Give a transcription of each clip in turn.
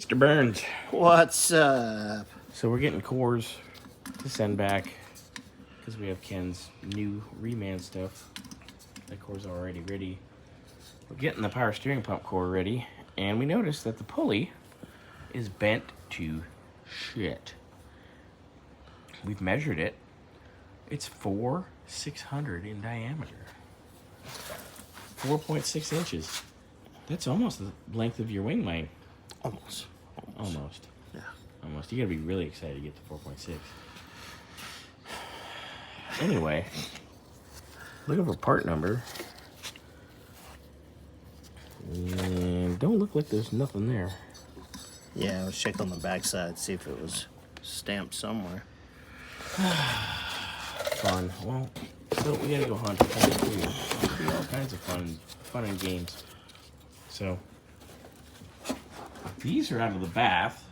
Mr. Burns. What's up? So we're getting cores to send back because we have Ken's new reman stuff. That core's already ready. We're getting the power steering pump core ready, and we noticed that the pulley is bent to shit. We've measured it. It's 4/600 in diameter. 4.6 inches. That's almost the length of your wing line. Almost. Yeah. Almost. You gotta be really excited to get to 4.6. Anyway, looking for part number. And don't look like there's nothing there. Yeah, I was checking on the backside, see if it was stamped somewhere. Fun. Well, so we gotta go hunt for too. All kinds of fun and games. So these are out of the bath.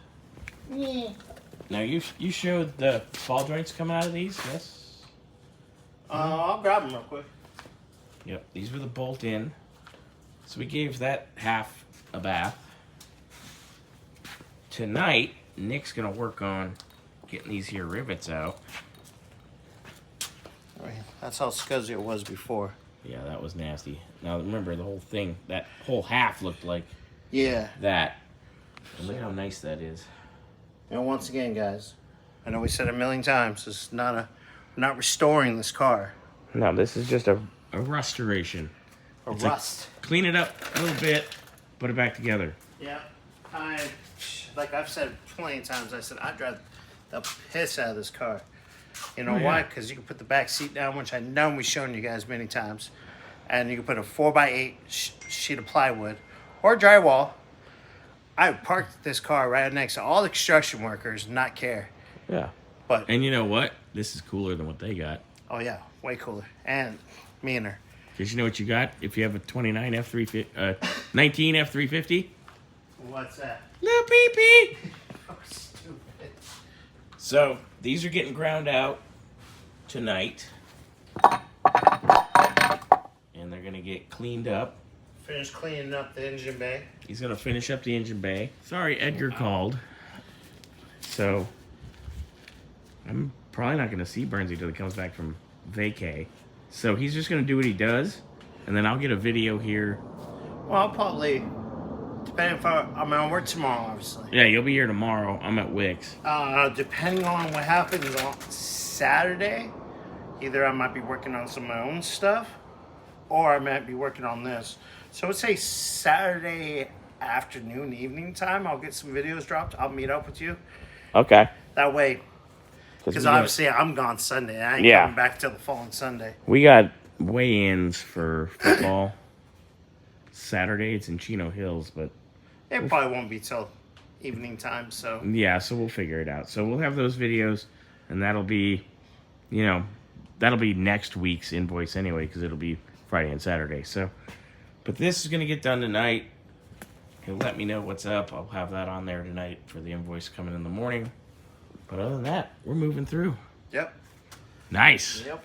Yeah. Now you showed the ball joints coming out of these, yes? I'll grab them real quick. Yep, these were the bolt in. So we gave that half a bath. Tonight, Nick's gonna work on getting these here rivets out. That's how scuzzy it was before. Yeah, that was nasty. Now remember, the whole thing, that whole half looked like that. And look how nice that is. And once again, guys, I know we said it a million times, it's not not restoring this car. No, this is just a restoration. It's rust. Clean it up a little bit, put it back together. Yeah, like I've said plenty of times, I said I'd drive the piss out of this car. You know why? Because you can put the back seat down, which I know we've shown you guys many times. And you can put a 4x8 sheet of plywood or drywall. I parked this car right next to all the construction workers, not care. Yeah. And you know what? This is cooler than what they got. Oh, yeah. Way cooler. And meaner. Because you know what you got if you have a 19 F350? What's that? Little pee-pee. Oh, stupid. So, these are getting ground out tonight. And they're going to get cleaned up. Finish cleaning up the engine bay. He's going to finish up the engine bay. Sorry, Edgar called. So, I'm probably not going to see Burnsy until he comes back from vacay. So, he's just going to do what he does. And then I'll get a video here. Well, I'll probably... Depending if I'm on work tomorrow, obviously. Yeah, you'll be here tomorrow. I'm at Wix. Depending on what happens on Saturday, either I might be working on some of my own stuff, or I might be working on this. So let's say Saturday afternoon, evening time, I'll get some videos dropped. I'll meet up with you. Okay. That way, because obviously I'm gone Sunday. I ain't coming back till the following Sunday. We got weigh-ins for football. Saturday, it's in Chino Hills, but... It probably won't be till evening time, so... Yeah, so we'll figure it out. So we'll have those videos, and that'll be, that'll be next week's invoice anyway, because it'll be Friday and Saturday. So, but this is going to get done tonight. He'll let me know what's up. I'll have that on there tonight for the invoice coming in the morning. But other than that, we're moving through. Yep. Nice. Yep.